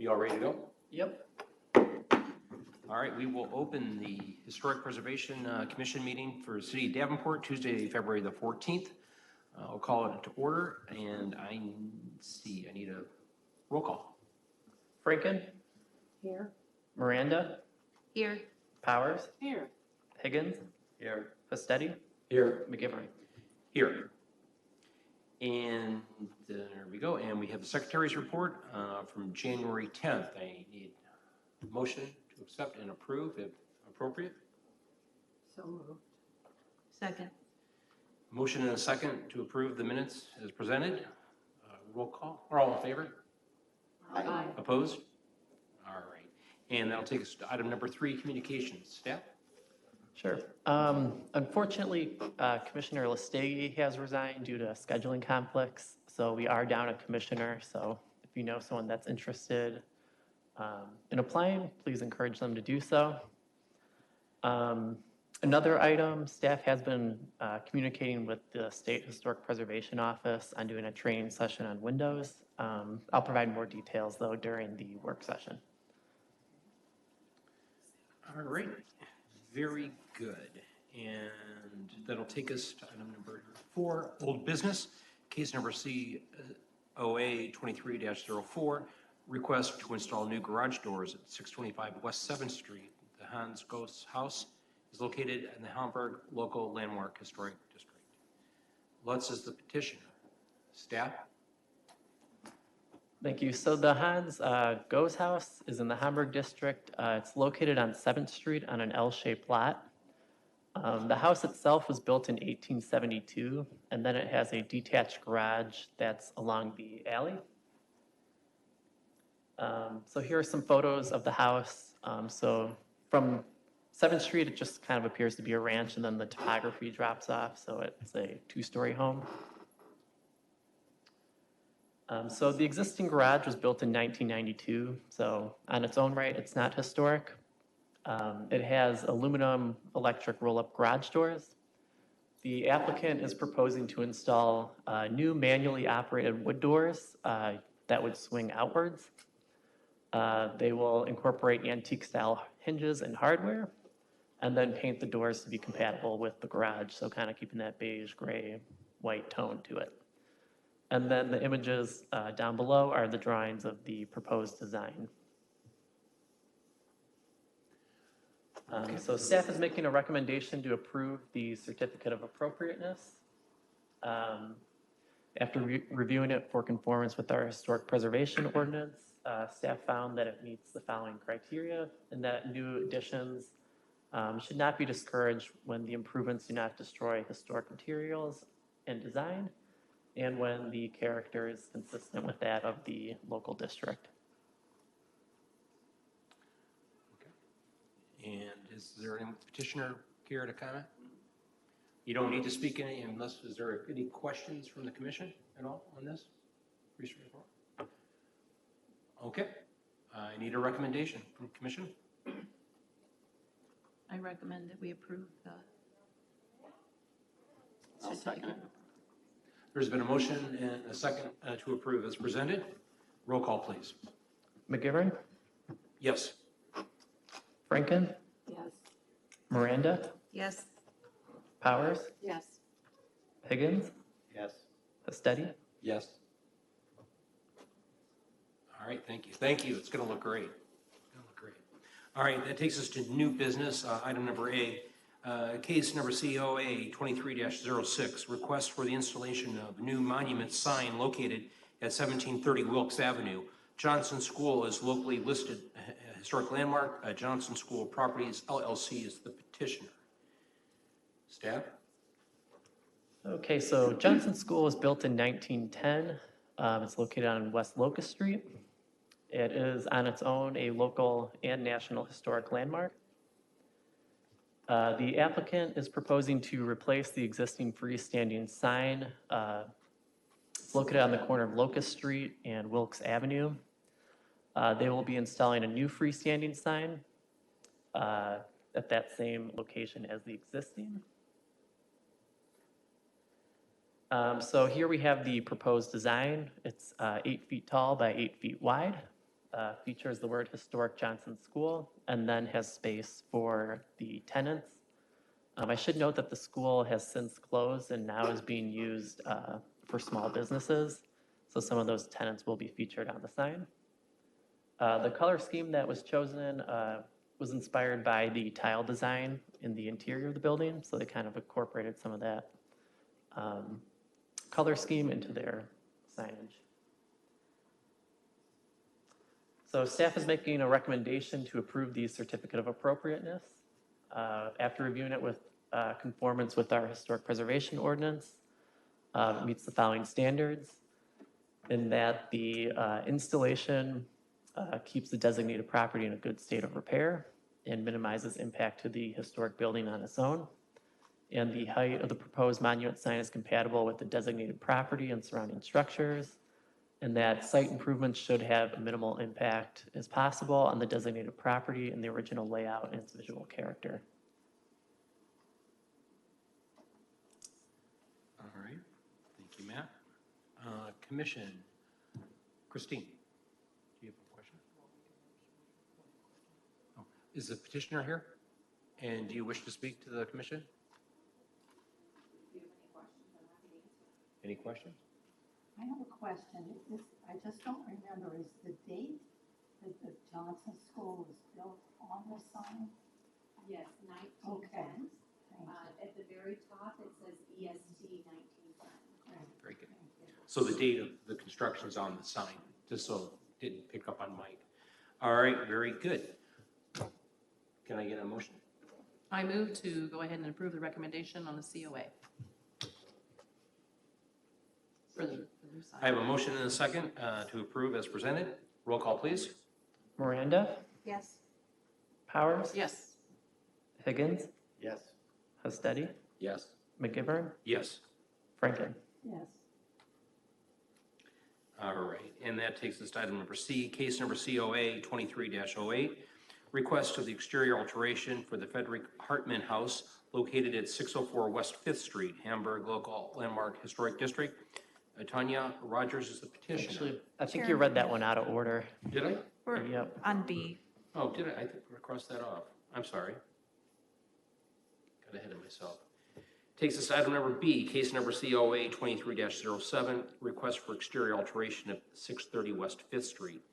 You all ready to go? Yep. All right, we will open the Historic Preservation Commission meeting for City of Davenport, Tuesday, February the 14th. I'll call it to order, and I need a roll call. Franken. Here. Miranda. Here. Powers. Here. Higgins. Here. Fastetti. Here. McGivern. Here. And there we go. And we have the Secretary's report from January 10th. I need a motion to accept and approve if appropriate. So moved. Second. Motion and a second to approve the minutes as presented. Roll call. Are all in favor? Aye. Opposed? All right. And that'll take us to item number 3, communications. Staff? Sure. Unfortunately, Commissioner Lestegi has resigned due to scheduling conflicts, so we are down a commissioner. So if you know someone that's interested in applying, please encourage them to do so. Another item, staff has been communicating with the State Historic Preservation Office on doing a training session on Windows. I'll provide more details, though, during the work session. All right. Very good. And that'll take us to item number 4, old business. Case number COA 23-04, request to install new garage doors at 625 West 7th Street. The Hans Goss House is located in the Hamburg Local Landmark Historic District. Lutz is the petitioner. Staff? Thank you. So the Hans Goes House is in the Hamburg district. It's located on 7th Street on an L-shaped lot. The house itself was built in 1872, and then it has a detached garage that's along the alley. So here are some photos of the house. So from 7th Street, it just kind of appears to be a ranch, and then the topography drops off, so it's a 2-story home. So the existing garage was built in 1992, so on its own right, it's not historic. It has aluminum electric roll-up garage doors. The applicant is proposing to install new manually operated wood doors that would swing outwards. They will incorporate antique-style hinges and hardware, and then paint the doors to be compatible with the garage, so kind of keeping that beige, gray, white tone to it. And then the images down below are the drawings of the proposed design. So staff is making a recommendation to approve the certificate of appropriateness. After reviewing it for conformance with our historic preservation ordinance, staff found that it meets the following criteria and that new additions should not be discouraged when the improvements do not destroy historic materials and design, and when the character is consistent with that of the local district. Okay. And is there any petitioner here to comment? You don't need to speak any unless, is there any questions from the commission at all on this? Research report? Okay. I need a recommendation from the commission. I recommend that we approve the certificate. Second. There's been a motion and a second to approve as presented. Roll call, please. McGivern, Yes. Franken, Yes. Miranda, Yes. Powers, Yes. Higgins, Yes. Fastetti. Yes. All right, thank you. Thank you. It's going to look great. It's going to look great. All right, that takes us to new business, item number A. Case number COA 23-06, request for the installation of new monument sign located at 1730 Wilkes Avenue. Johnson School is locally listed historic landmark. Johnson School Properties LLC is the petitioner. Staff? Okay, so Johnson School was built in 1910. It's located on West Locust Street. It is on its own a local and national historic landmark. The applicant is proposing to replace the existing freestanding sign. It's located on the corner of Locust Street and Wilkes Avenue. They will be installing a new freestanding sign at that same location as the existing. So here we have the proposed design. It's 8 feet tall by 8 feet wide. features the word Historic Johnson School and then has space for the tenants. I should note that the school has since closed and now is being used for small businesses. So some of those tenants will be featured on the sign. The color scheme that was chosen was inspired by the tile design in the interior of the building. So they kind of incorporated some of that color scheme into their signage. So staff is making a recommendation to approve the certificate of appropriateness. After reviewing it with conformance with our historic preservation ordinance, it meets the following standards in that the installation keeps the designated property in a good state of repair and minimizes impact to the historic building on its own. And the height of the proposed monument sign is compatible with the designated property and surrounding structures, and that site improvements should have a minimal impact as possible on the designated property and the original layout and its visual character. All right, thank you, Matt. Commission, Christine, do you have a question? Oh, is the petitioner here? And do you wish to speak to the commission? Any questions? I have a question. I just don't remember, is the date that the Johnson School was built on the sign? Yes, Okay. 1910. Thank you. At the very top, it says EST 1910. Very good. So the date of the construction is on the sign, just so it didn't pick up on Mike. All right, very good. Can I get a motion? I move to go ahead and approve the recommendation on the COA. For the new sign. I have a motion and a second to approve as presented. Roll call, please. Miranda, Yes. Powers, Yes. Higgins, Yes. Hostedi, Yes. McGivern, Yes. Franklin. Yes. All right, and that takes us to item number C, case number COA 23-08, request of the exterior alteration for the Frederick Hartman House located at 604 West Fifth Street, Hamburg Local Landmark Historic District. Tanya Rogers is the petitioner. Actually, I think you read that one out of order. Did I? We're Yep. on B. Oh, did I? I think I crossed that off. I'm sorry. Got ahead of myself. Takes us to item number B, case number COA 23-07, request for exterior alteration at 630 West Fifth Street.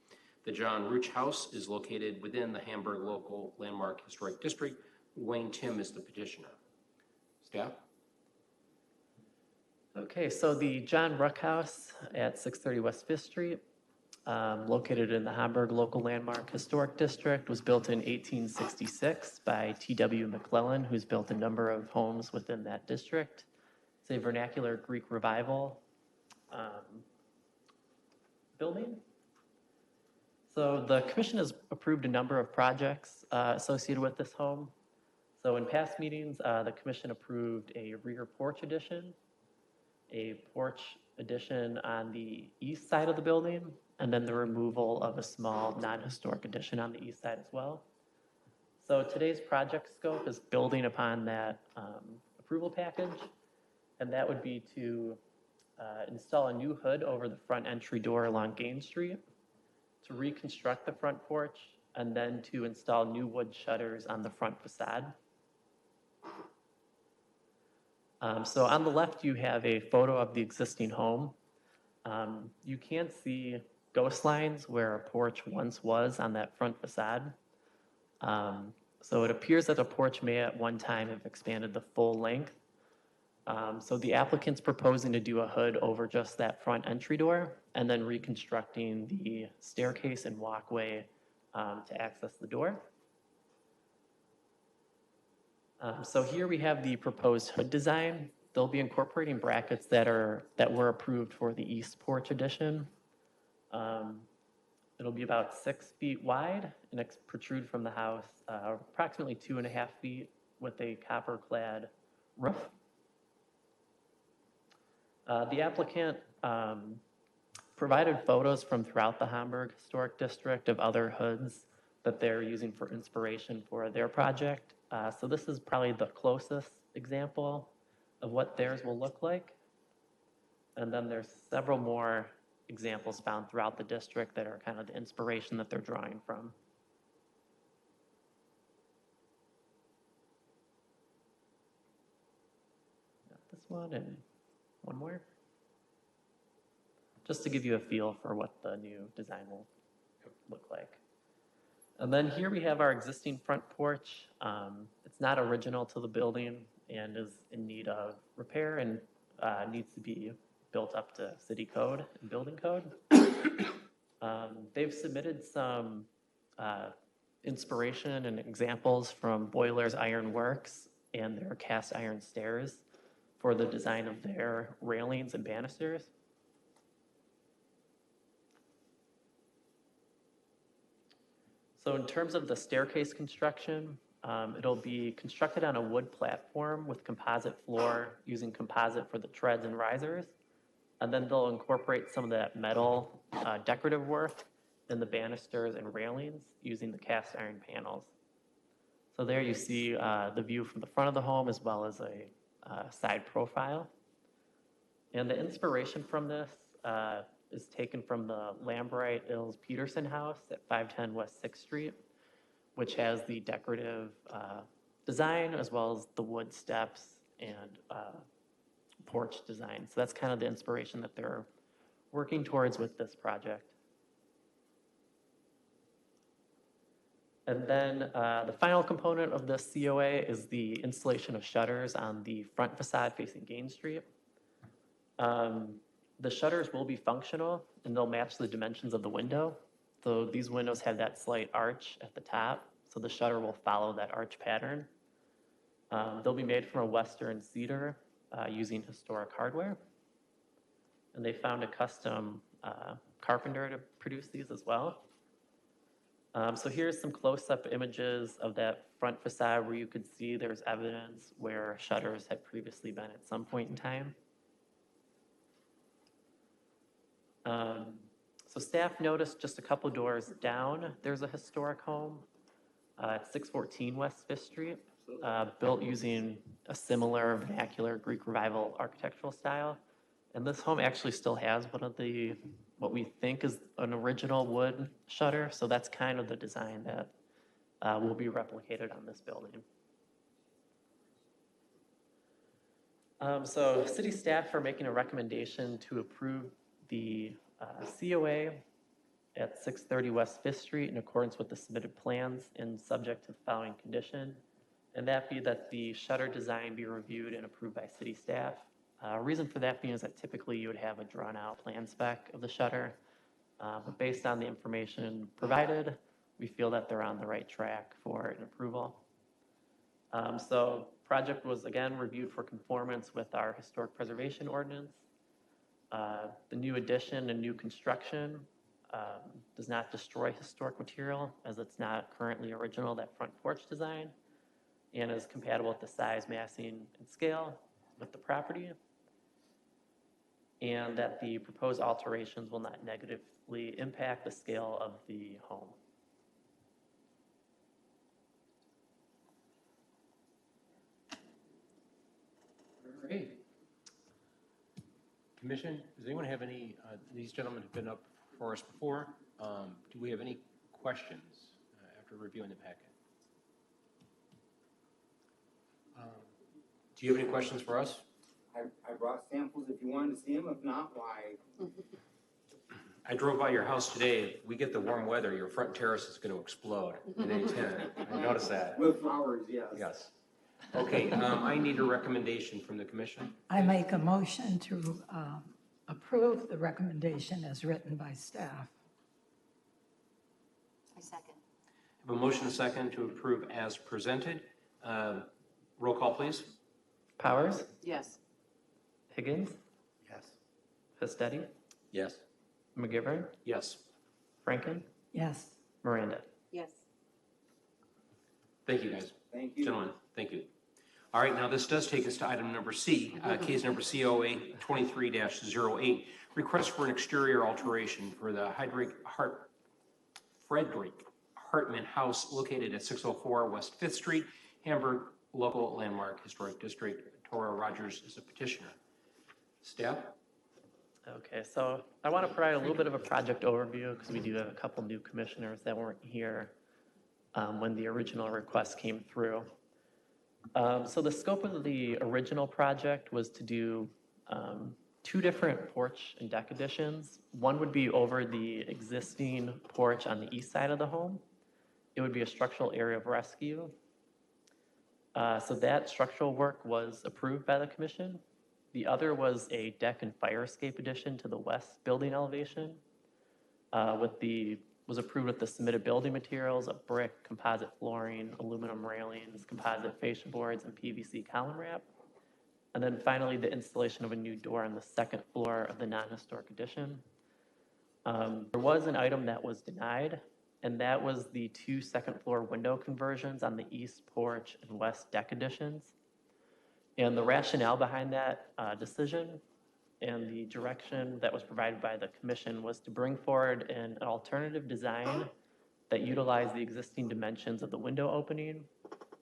The John Rooch House is located within the Hamburg Local Landmark Historic District. Wayne Tim is the petitioner. Staff? Okay, so the John Ruck House at 630 West Fifth Street, located in the Hamburg Local Landmark Historic District, was built in 1866 by T.W. McClellan, who's built a number of homes within that district. It's a vernacular Greek revival building. So the commission has approved a number of projects associated with this home. So in past meetings, the commission approved a rear porch addition, a porch addition on the east side of the building, and then the removal of a small non-historic addition on the east side as well. So today's project scope is building upon that approval package, and that would be to install a new hood over the front entry door along Gaines Street, to reconstruct the front porch, and then to install new wood shutters on the front facade. So on the left, you have a photo of the existing home. You can see ghost lines where a porch once was on that front facade. So it appears that the porch may at one time have expanded the full length. So the applicant's proposing to do a hood over just that front entry door and then reconstructing the staircase and walkway to access the door. So here we have the proposed hood design. They'll be incorporating brackets that were approved for the east porch addition. It'll be about 6 feet wide and protrude from the house approximately 2.5 feet with a copper-clad roof. The applicant provided photos from throughout the Hamburg Historic District of other hoods that they're using for inspiration for their project. So this is probably the closest example of what theirs will look like. And then there's several more examples found throughout the district that are kind of the inspiration that they're drawing from. Got this one and one more. Just to give you a feel for what the new design will look like. And then here we have our existing front porch. It's not original to the building and is in need of repair and needs to be built up to city code and building code. They've submitted some inspiration and examples from Boiler's Iron Works and their cast iron stairs for the design of their railings and banisters. So in terms of the staircase construction, it'll be constructed on a wood platform with composite floor using composite for the treads and risers. And then they'll incorporate some of that metal decorative work in the banisters and railings using the cast iron panels. So there you see the view from the front of the home as well as a side profile. And the inspiration from this is taken from the Lambright Ills Peterson House at 510 West 6th Street, which has the decorative design as well as the wood steps and porch design. So that's kind of the inspiration that they're working towards with this project. And then the final component of this COA is the installation of shutters on the front facade facing Gain Street. The shutters will be functional and they'll match the dimensions of the window. So these windows have that slight arch at the top, so the shutter will follow that arch pattern. They'll be made from a Western cedar using historic hardware. And they found a custom carpenter to produce these as well. So here's some close-up images of that front facade where you could see there's evidence where shutters had previously been at some point in time. So staff noticed just a couple doors down, there's a historic home at 614 West 5th Street, built using a similar vernacular Greek Revival architectural style. And this home actually still has one of the, what we think is an original wood shutter. So that's kind of the design that will be replicated on this building. So city staff are making a recommendation to approve the COA at 630 West 5th Street in accordance with the submitted plans and subject to the following condition. And that be that the shutter design be reviewed and approved by city staff. Reason for that being is that typically you would have a drawn out plan spec of the shutter. But based on the information provided, we feel that they're on the right track for an approval. So project was again reviewed for conformance with our historic preservation ordinance. The new addition and new construction does not destroy historic material as it's not currently original, that front porch design, and is compatible with the size, massing, and scale with the property, and that the proposed alterations will not negatively impact the scale of the home. Great. Commission, does anyone have any, these gentlemen have been up for us before. Do we have any questions after reviewing the packet? Do you have any questions for us? I brought samples if you wanted to see them. If not, why? I drove by your house today. If we get the warm weather, your front terrace is going to explode at any time. I noticed that. With flowers, yes. Yes. Okay, I need a recommendation from the commission. I make a motion to approve the recommendation as written by staff. I second. I have a motion and a second to approve as presented. Roll call, please. Powers, Yes. Higgins, Yes. Pistetti, Yes. McGivern, Yes. Franken, Yes. Miranda. Yes. Thank you, guys. Thank you. Gentlemen, thank you. All right, now this does take us to item number C, case number COA 23-08, request for an exterior alteration for the Frederick Hartman House located at 604 West 5th Street, Hamburg, local landmark historic district. Tora Rogers is a petitioner. Staff? Okay, so I want to provide a little bit of a project overview because we do have a couple new commissioners that weren't here when the original request came through. So the scope of the original project was to do two different porch and deck additions. One would be over the existing porch on the east side of the home. It would be a structural area of rescue. So that structural work was approved by the commission. The other was a deck and fire escape addition to the west building elevation. Was approved with the submitted building materials of brick, composite flooring, aluminum railings, composite fascia boards, and PVC column wrap. And then finally, the installation of a new door on the second floor of the non-historic addition. There was an item that was denied, and that was the two second floor window conversions on the east porch and west deck additions. And the rationale behind that decision and the direction that was provided by the commission was to bring forward an alternative design that utilized the existing dimensions of the window opening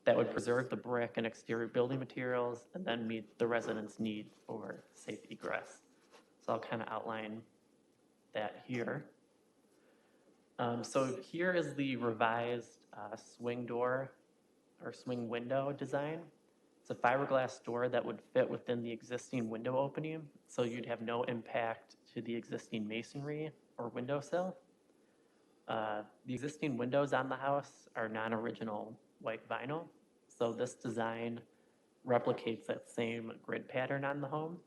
that would preserve the brick and exterior building materials and then meet the residents' need for safe egress. So I'll kind of outline that here. So here is the revised swing door or swing window design. It's a fiberglass door that would fit within the existing window opening, so you'd have no impact to the existing masonry or windowsill. The existing windows on the house are non-original white vinyl, so this design replicates that same grid pattern on the home.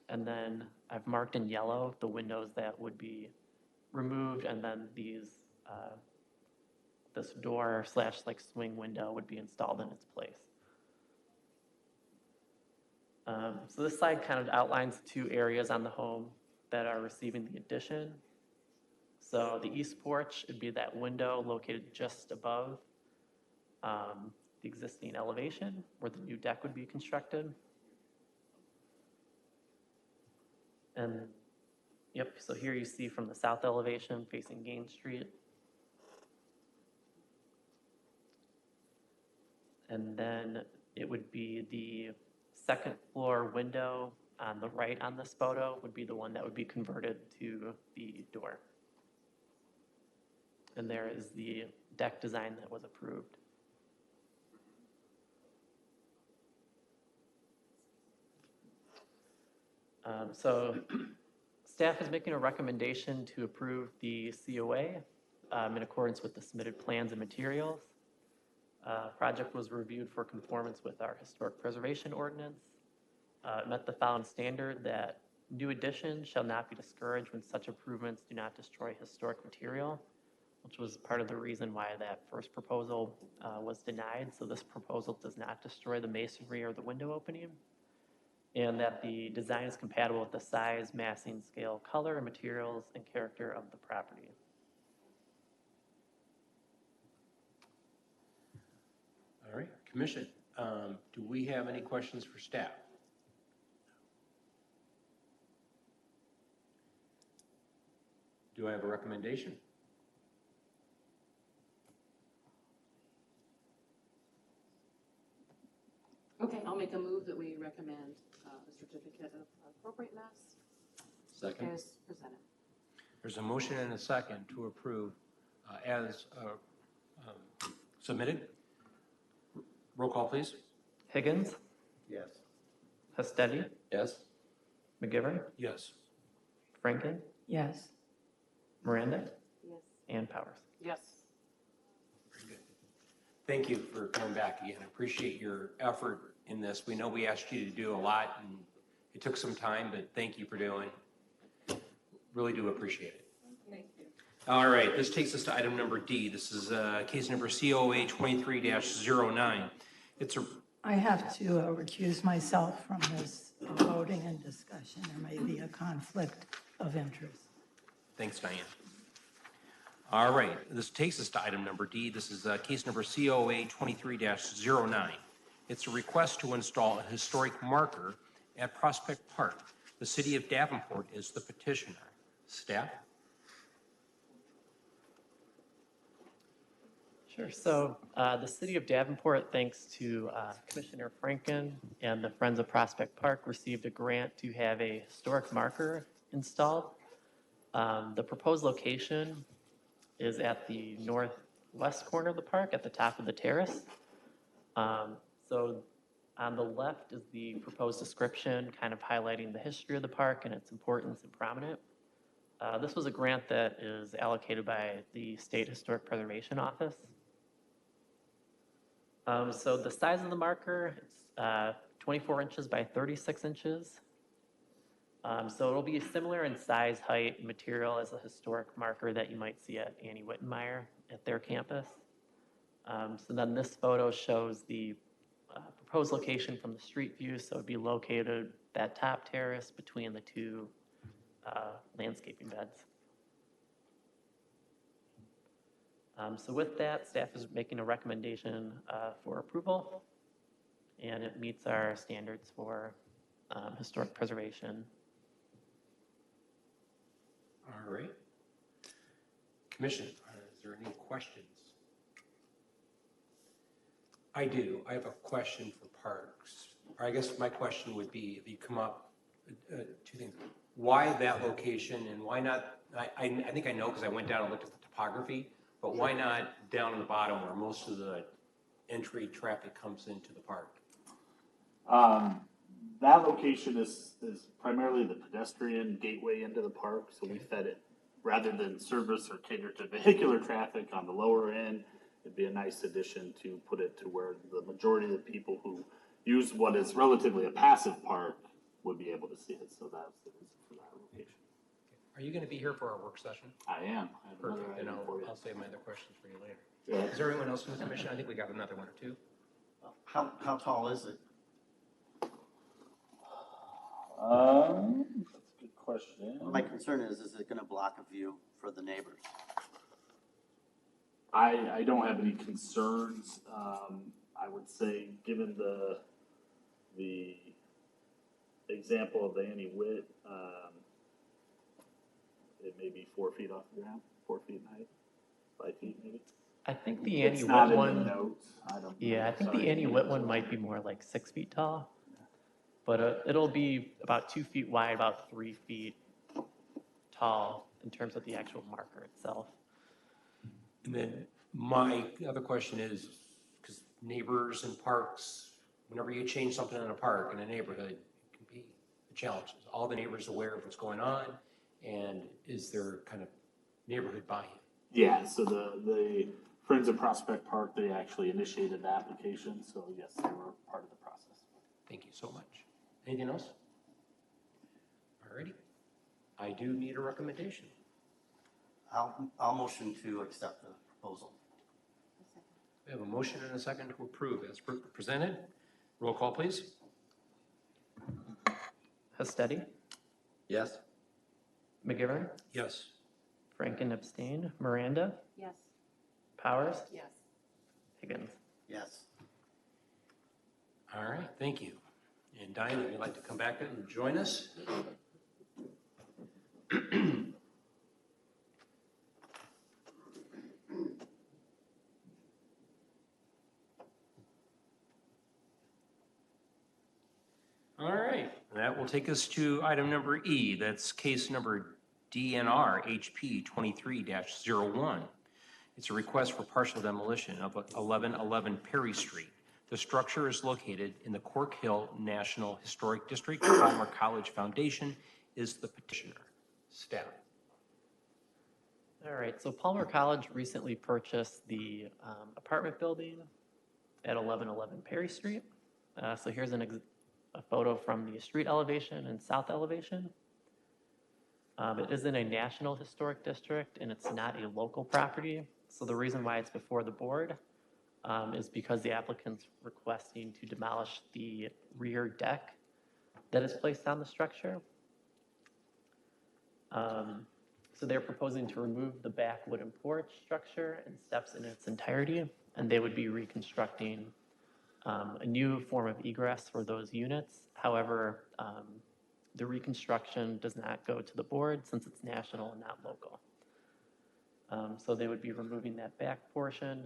And then I've marked in yellow the windows that would be removed, and then this door / like swing window would be installed in its place. So this slide kind of outlines two areas on the home that are receiving the addition. So the east porch would be that window located just above the existing elevation where the new deck would be constructed. And yep, so here you see from the south elevation facing Gain Street. And then it would be the second floor window on the right on this photo would be the one that would be converted to the door. And there is the deck design that was approved. So staff is making a recommendation to approve the COA in accordance with the submitted plans and materials. Project was reviewed for conformance with our historic preservation ordinance. It met the following standard that new additions shall not be discouraged when such improvements do not destroy historic material, which was part of the reason why that first proposal was denied. So this proposal does not destroy the masonry or the window opening, and that the design is compatible with the size, massing, scale, color, and materials and character of the property. All right, commission, do we have any questions for staff? Do I have a recommendation? Okay, I'll make a move that we recommend the certificate of appropriateness Second. as presented. There's a motion and a second to approve as submitted. Roll call, please. Higgins, Yes. Hestetti, Yes. McGivern, Yes. Franken, Yes. Miranda, Yes. and Powers. Yes. Very good. Thank you for coming back again. I appreciate your effort in this. We know we asked you to do a lot, and it took some time, but thank you for doing. Really do appreciate it. Thank you. All right, this takes us to item number D. This is case number COA 23-09. I have to recuse myself from this voting and discussion. There may be a conflict of interest. Thanks, Diane. All right, this takes us to item number D. This is case number COA 23-09. It's a request to install a historic marker at Prospect Park. The city of Davenport is the petitioner. Staff? Sure. So the city of Davenport, thanks to Commissioner Franken and the Friends of Prospect Park, received a grant to have a historic marker installed. The proposed location is at the northwest corner of the park at the top of the terrace. So on the left is the proposed description, kind of highlighting the history of the park and its importance and prominent. This was a grant that is allocated by the State Historic Preservation Office. So the size of the marker, it's 24 inches by 36 inches. So it'll be similar in size, height, and material as a historic marker that you might see at Annie Wittenmeyer at their campus. So then this photo shows the proposed location from the street view. So it'd be located that top terrace between the two landscaping beds. So with that, staff is making a recommendation for approval, and it meets our standards for historic preservation. All right. Commission, is there any questions? I do. I have a question for parks. Or I guess my question would be, if you come up, two things. Why that location and why not, I think I know because I went down and looked at the topography, but why not down in the bottom where most of the entry traffic comes into the park? That location is primarily the pedestrian gateway into the park, so we fed it, rather than service or cater to vehicular traffic on the lower end. It'd be a nice addition to put it to where the majority of the people who use what is relatively a passive park would be able to see it, so that's the reason for that location. Are you going to be here for our work session? I am. I have another Perfect, then item for you. I'll save my other questions for you later. Yeah. Is there anyone else in the commission? I think we got another one or two. How tall is it? That's a good question. My concern is it gonna block a view for the neighbors? I don't have any concerns. I would say, given the example of the Annie Witt, it may be 4 feet off the ground, 4 feet in height, 5 feet maybe. I think the Annie It's Witt not in the one, notes. I don't know. yeah, I think Sorry. the Annie Witt one might be more like 6 feet tall. But it'll be about 2 feet wide, about 3 feet tall in terms of the actual marker itself. And then my other question is, because neighbors and parks, whenever you change something in a park, in a neighborhood, it can be a challenge. Is all the neighbors aware of what's going on? And is there kind of neighborhood buy-in? Yeah, so the Friends of Prospect Park, they actually initiated the application, so yes, they were part of the process. Thank you so much. Anything else? All righty. I do need a recommendation. I'll motion to accept the proposal. We have a motion and a second to approve as presented. Roll call, please. Hastedi, Yes. McGivern, Yes. Franken abstain, Miranda, Yes. Powers, Yes. Higgins. Yes. All right, thank you. And Diane, would you like to come back and join us? All right, that will take us to item number E. That's case number DNR HP 23-01. It's a request for partial demolition of 1111 Perry Street. The structure is located in the Cork Hill National Historic District. Palmer College Foundation is the petitioner. Staff. All right, so Palmer College recently purchased the apartment building at 1111 Perry Street. So here's a photo from the street elevation and south elevation. It is in a national historic district and it's not a local property. So the reason why it's before the board is because the applicant's requesting to demolish the rear deck that is placed on the structure. So they're proposing to remove the back wooden porch structure and steps in its entirety, and they would be reconstructing a new form of egress for those units. However, the reconstruction does not go to the board since it's national and not local. So they would be removing that back portion.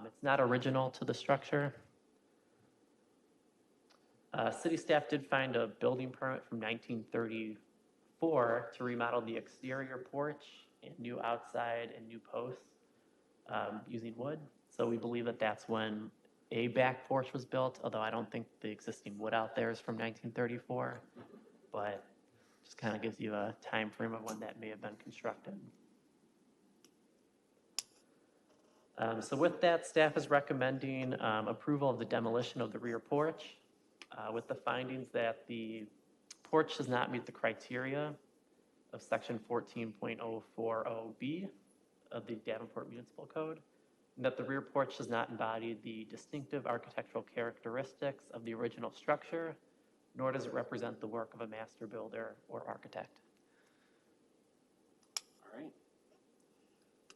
It's not original to the structure. City staff did find a building permit from 1934 to remodel the exterior porch and new outside and new posts using wood. So we believe that that's when a back porch was built, although I don't think the existing wood out there is from 1934, but just kind of gives you a time frame of when that may have been constructed. So with that, staff is recommending approval of the demolition of the rear porch with the findings that the porch does not meet the criteria of section 14.040B of the Davenport Municipal Code, and that the rear porch does not embody the distinctive architectural characteristics of the original structure, nor does it represent the work of a master builder or architect. All right.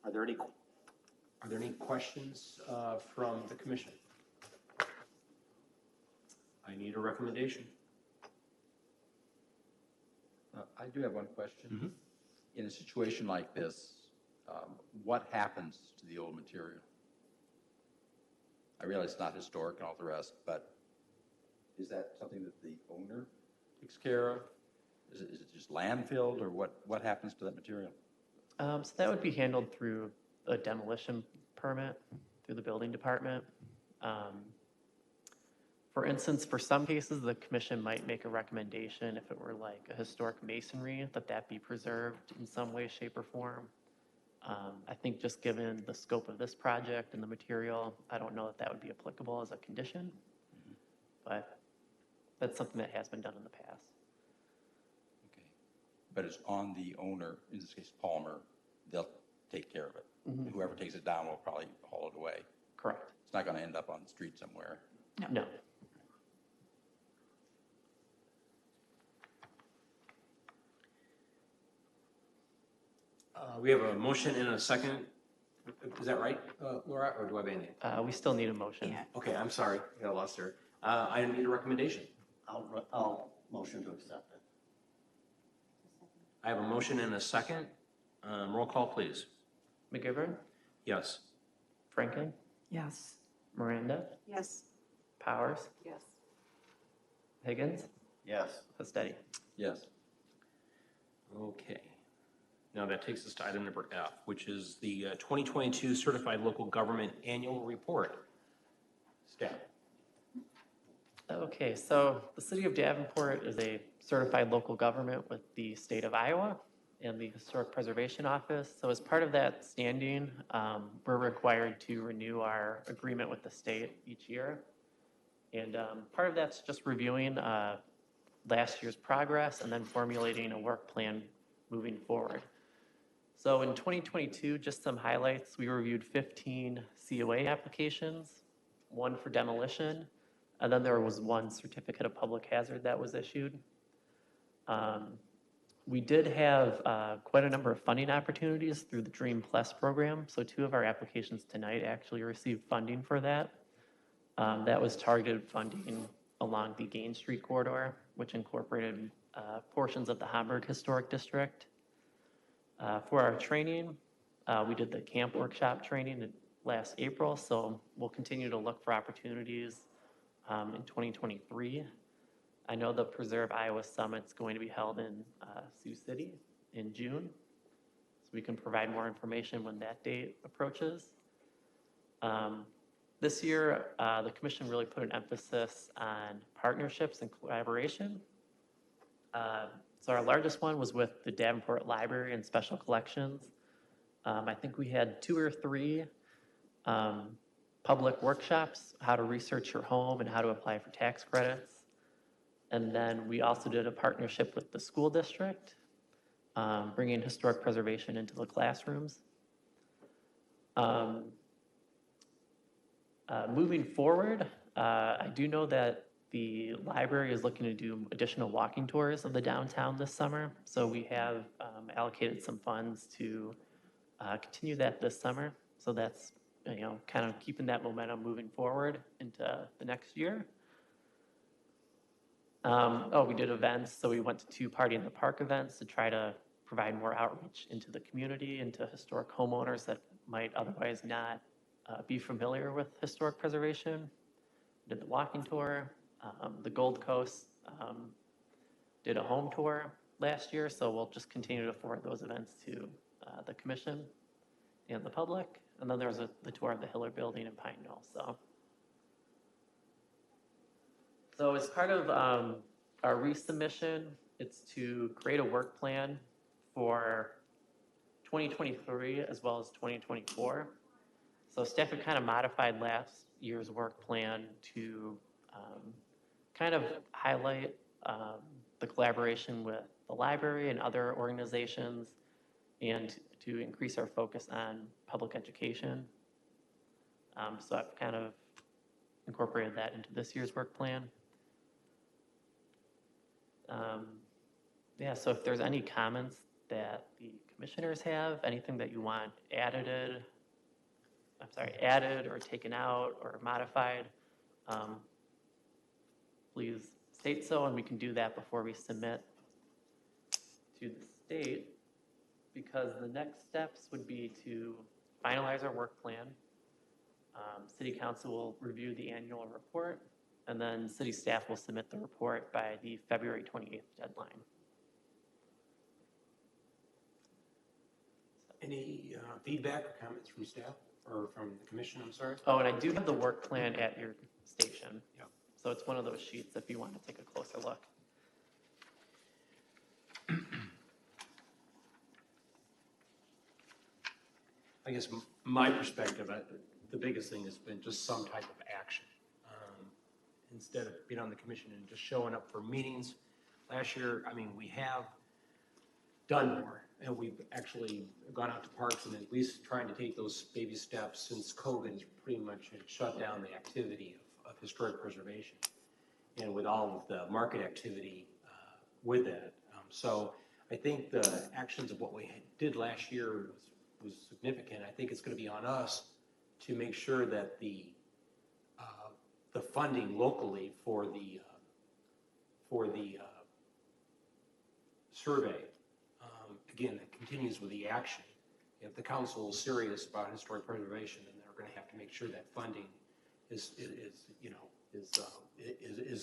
Are there any questions from the commission? I need a recommendation. I do have one question. In a situation like this, what happens to the old material? I realize it's not historic and all the rest, but is that something that the owner takes care of? Is it just landfilled, or what happens to that material? So that would be handled through a demolition permit through the building department. For instance, for some cases, the commission might make a recommendation if it were like a historic masonry, that be preserved in some way, shape, or form. I think just given the scope of this project and the material, I don't know if that would be applicable as a condition, but that's something that has been done in the past. Okay. But it's on the owner, in this case Palmer, they'll take care of it. Whoever takes it down will probably haul it away. Correct. It's not going to end up on the street somewhere. No. We have a motion and a second. Is that right, Laura, or do I have anything? We still need a motion. Okay, I'm sorry, I got lost there. I need a recommendation. I'll motion to accept it. I have a motion and a second. Roll call, please. McGivern, Yes. Franken, Yes. Miranda, Yes. Powers, Yes. Higgins, Yes. Pastetti. Yes. Okay. Now that takes us to item number F, which is the 2022 Certified Local Government Annual Report. Staff. Okay, so the city of Davenport is a certified local government with the state of Iowa and the Historic Preservation Office. So as part of that standing, we're required to renew our agreement with the state each year. And part of that's just reviewing last year's progress and then formulating a work plan moving forward. So in 2022, just some highlights, we reviewed 15 COA applications, one for demolition, and then there was one certificate of public hazard that was issued. We did have quite a number of funding opportunities through the Dream Plus program. So 2 of our applications tonight actually received funding for that. That was targeted funding along the Gain Street corridor, which incorporated portions of the Hamburg Historic District. For our training, we did the camp workshop training last April, so we'll continue to look for opportunities in 2023. I know the Preserve Iowa Summit's going to be held in Sioux City in June, so we can provide more information when that date approaches. This year, the commission really put an emphasis on partnerships and collaboration. So our largest one was with the Davenport Library and Special Collections. I think we had 2 or 3 public workshops, how to research your home and how to apply for tax credits. And then we also did a partnership with the school district, bringing historic preservation into the classrooms. Moving forward, I do know that the library is looking to do additional walking tours of the downtown this summer. So we have allocated some funds to continue that this summer. So that's, kind of keeping that momentum moving forward into the next year. We did events. So we went to 2 Party in the Park events to try to provide more outreach into the community, into historic homeowners that might otherwise not be familiar with historic preservation. Did the walking tour, the Gold Coast did a home tour last year, so we'll just continue to forward those events to the commission and the public. And then there was the tour of the Hiller Building in Pine Knoll. So as part of our resubmission, it's to create a work plan for 2023 as well as 2024. So staff had kind of modified last year's work plan to kind of highlight the collaboration with the library and other organizations, and to increase our focus on public education. So I've kind of incorporated that into this year's work plan. Yeah, so if there's any comments that the commissioners have, anything that you want added or taken out or modified, please state so, and we can do that before we submit to the state, because the next steps would be to finalize our work plan. City Council will review the annual report, and then city staff will submit the report by the February 28th deadline. Any feedback or comments from staff or from the commission, I'm sorry? Oh, and I do have the work plan at your station. Yep. So it's one of those sheets if you want to take a closer look. I guess my perspective, the biggest thing has been just some type of action. Instead of being on the commission and just showing up for meetings. Last year, I mean, we have done more, and we've actually gone out to parks and at least trying to take those baby steps since COVID has pretty much shut down the activity of historic preservation, and with all of the market activity with that. So I think the actions of what we did last year was significant. I think it's going to be on us to make sure that the funding locally for the survey, again, it continues with the action. If the council is serious about historic preservation, then they're going to have to make sure that funding is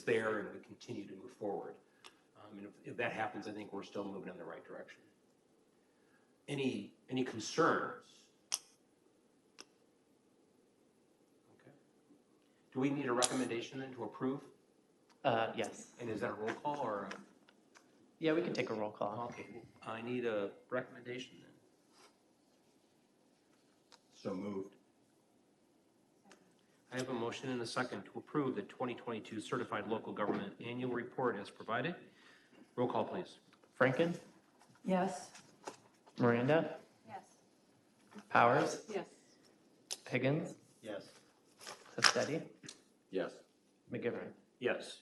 there and we continue to move forward. And if that happens, I think we're still moving in the right direction. Any concerns? Okay. Do we need a recommendation then to approve? Yes. And is that a roll call or? Yeah, we can take a roll call. Okay, I need a recommendation then. So moved. I have a motion and a second to approve the 2022 Certified Local Government Annual Report as provided. Roll call, please. Franken, Yes. Miranda, Yes. Powers, Yes. Higgins, Yes. Sestetti, Yes. McGivern. Yes.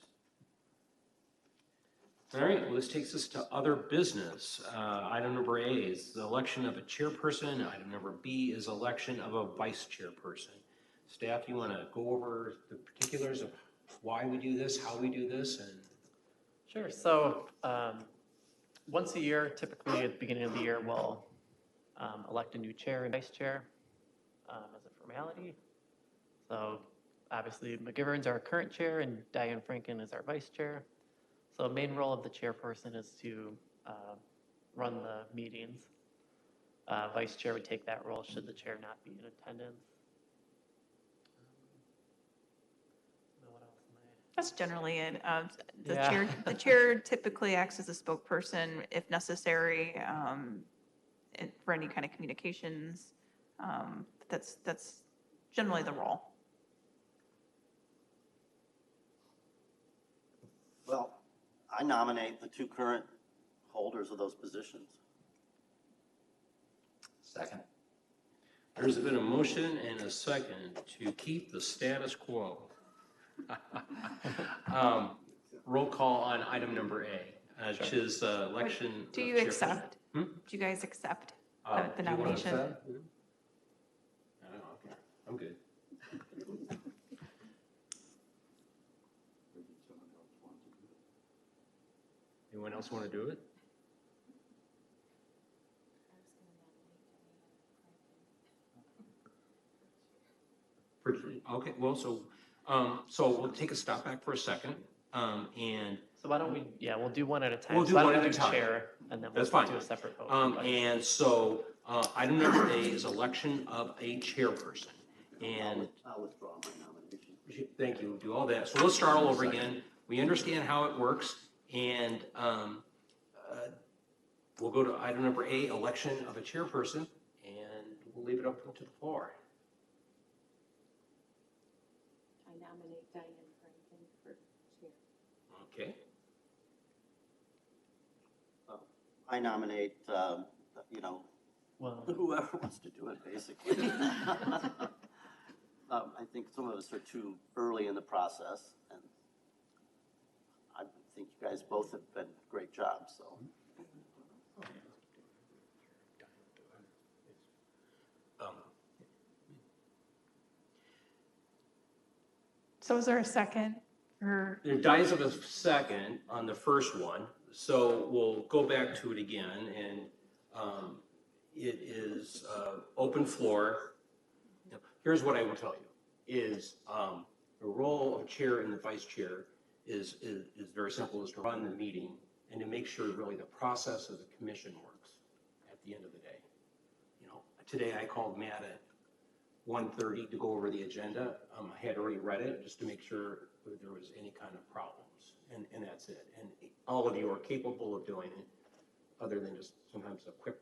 All right, well, this takes us to other business. Item number A is the election of a chairperson. Item number B is election of a vice chairperson. Staff, you want to go over the particulars of why we do this, how we do this, and Sure. So once a year, typically at the beginning of the year, we'll elect a new chair and vice chair as a formality. So obviously, McGivern's our current chair and Diane Franken is our vice chair. So the main role of the chairperson is to run the meetings. Vice chair would take that role should the chair not be in attendance. What else am I? That's generally it. Yeah. The chair typically acts as a spokesperson if necessary, for any kind of communications. That's generally the role. Well, I nominate the two current holders of those positions. Second. there's been a motion and a second to keep the status quo. Roll call on item number A, which is election. Do of you chairperson. accept? Hmm? Do you guys accept Oh, the do you wanna nomination? accept? Oh, okay, I'm good. Anyone else want to do it? Okay, well, so we'll take a stop back for a second, and So why don't we, yeah, we'll do one at a time. We'll So do why don't one we at a do time. chair, and then That's we'll fine. do a separate vote. and so, item number A is election of a chairperson. And I'll withdraw my nomination. thank you, do all that. So let's start all over again. We understand how it works, and we'll go to item number A, election of a chairperson, and we'll leave it open to the floor. I nominate Diane Franklin for chair. Okay, I nominate, Well, whoever wants to do it, basically. I think some of us are too early in the process, and I think you guys both have been great jobs, so. So is there a second or? there dies of a second on the first one, so we'll go back to it again, and it is open floor. Here's what I will tell you, is the role of chair and the vice chair is very simple, is to run the meeting and to make sure really the process of the commission works at the end of the day. You know, today I called Matt at 1:30 to go over the agenda. I had already read it just to make sure that there was any kind of problems, and that's it. And all of you are capable of doing it, other than just sometimes a quick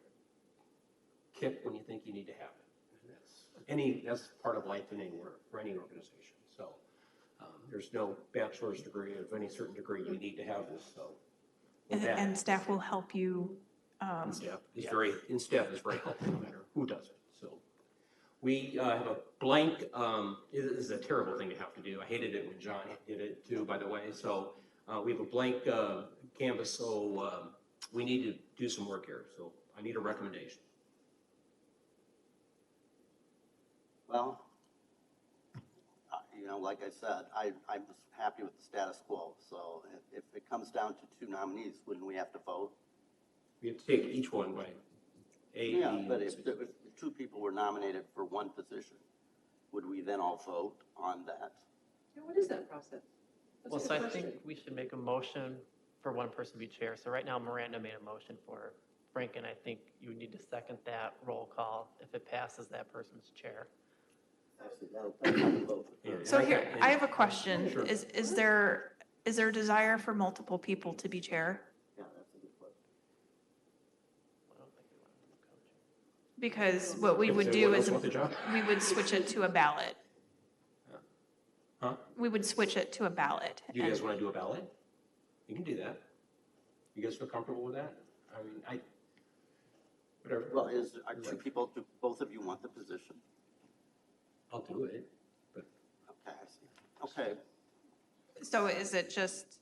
kick when you think you need to have it. And that's part of life in anywhere, for any organization. So there's no bachelor's degree of any certain degree, you need to have this, so. with that, And staff will help you. and staff is very helpful, no matter who does it, so. We have a blank, it is a terrible thing to have to do. I hated it when John did it too, by the way. So we have a blank canvas, so we need to do some work here. So I need a recommendation. Well, like I said, I was happy with the status quo, so if it comes down to two nominees, wouldn't we have to vote? We have to take each one by A, Yeah, B, but and if two people were nominated for one position, would we then all vote on that? Yeah, what is that process? That's well, a so good I question. think we should make a motion for one person to be chair. So right now Miranda made a motion for Frank, and I think you would need to second that roll call. If it passes, that person's chair. Actually, that'll vote. Yeah, So and here, I have a question. Sure. Is there a desire for multiple people to be chair? Yeah, that's a good question. I don't think we want to do coaching. Because what we If would anyone do else is want the job? we would switch it to a ballot. Huh? We would switch it to a ballot. Do you guys want to do a ballot? You can do that. You guys feel comfortable with that? I mean, whatever. Well, are two people, do both of you want the position? I'll do it, but Okay, I see. Okay, So is it just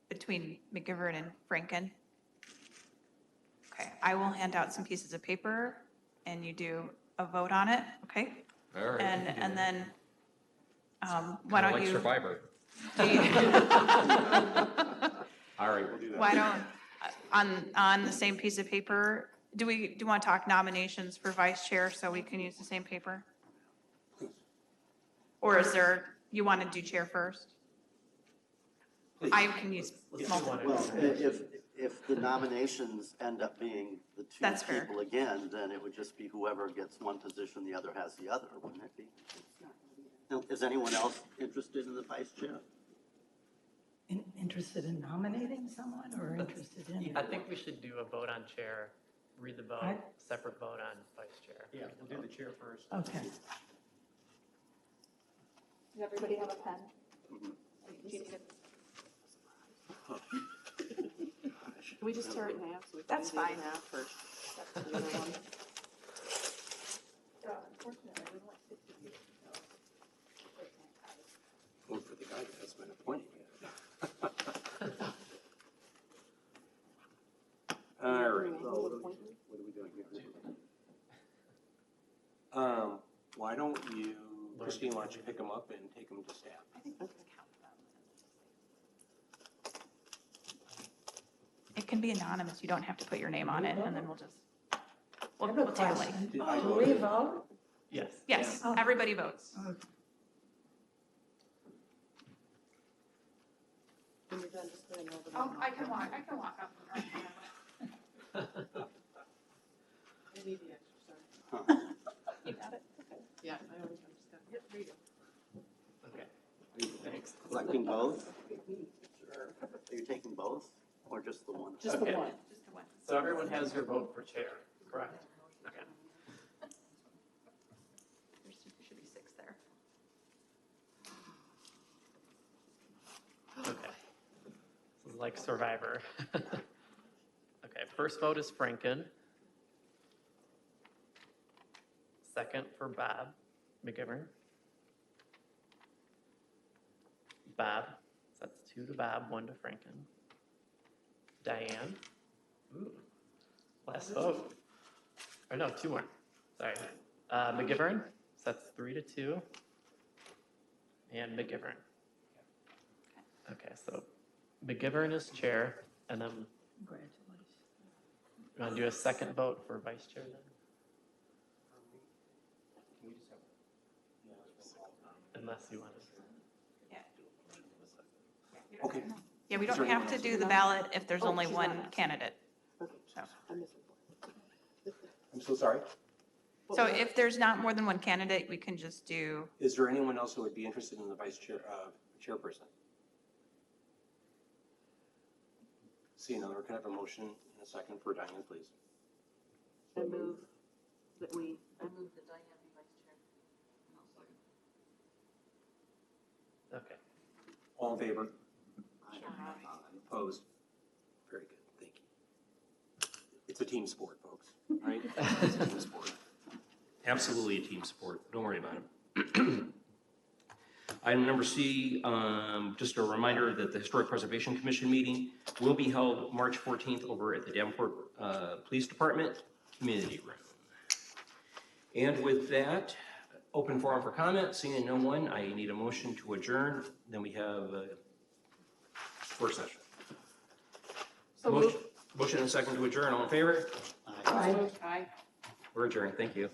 between McGivern and Franken? Okay, I will hand out some pieces of paper and you do a vote on it, okay? All right. And then, why don't Like you? Survivor. do you- all right, we'll do that. Why don't, on the same piece of paper, do you want to talk nominations for vice chair so we can use the same paper? Or is there, you want to do chair first? I can use multiple. well, if the nominations end up being the two That's fair. people again, then it would just be whoever gets one position, the other has the other, wouldn't it be? Now, is anyone else interested in the vice chair? Interested in nominating someone or interested in? I think we should do a vote on chair, read the vote, I- separate vote on vice chair. Yeah, we'll do the chair first. Okay. Does everybody have a pen? Mhm. Do you need Can we just tear it in half? So we can That's do it in fine. half or that's the other one? Well, for the guy that's been appointed. All right. What are we doing here? Why don't you, Christine, why don't you pick them up and take them to staff? It can be anonymous, you don't have to put your name on it, and then we'll I have a tally. question. Do we vote? Yes. Yes, everybody votes. When you're done, just go ahead and open it. Oh, I can walk up. I need the extra, sorry. Huh. You got it? Yeah, I always just got, yep, there you go. Okay. Thanks. Selecting both? Are you taking both, or just the one? Just the Okay. one. Just the one. So everyone has your vote for chair, correct? Okay. There should be 6 there. Okay. This is like Survivor. Okay, first vote is Franken. Second for Bob McGivern. Bob, so that's 2 to Bob, 1 to Franken. Diane. Ooh, last vote. Or no, 2 more. Sorry. McGivern, so that's 3 to 2. And McGivern. Okay, so McGivern is chair, and then you want to do a second vote for vice chair then? Unless you want to. Okay. Yeah, we Is there don't have anyone to else? do the ballot if there's Oh, only she's one not. candidate. Okay, So. I'm missing one. I'm so sorry. So if there's not more than one candidate, we can just do, Is there anyone else who would be interested in the vice chair, chairperson? Seeing none, can I have a motion in a second for Diane, please? I move that I move that Diane be vice chair. Okay. All in favor? Opposed? Very good, thank you. It's a team sport, folks, right? It's a team sport. Absolutely a team sport, don't worry about it. Item number C, just a reminder that the Historic Preservation Commission meeting will be held March 14th over at the Davenport Police Department Community Room. And with that, open forum for comment, seeing no one, I need a motion to adjourn, then we have a work session. So Motion- moved. Motion and a second to adjourn, all in favor? Aye. We're adjourned, thank you.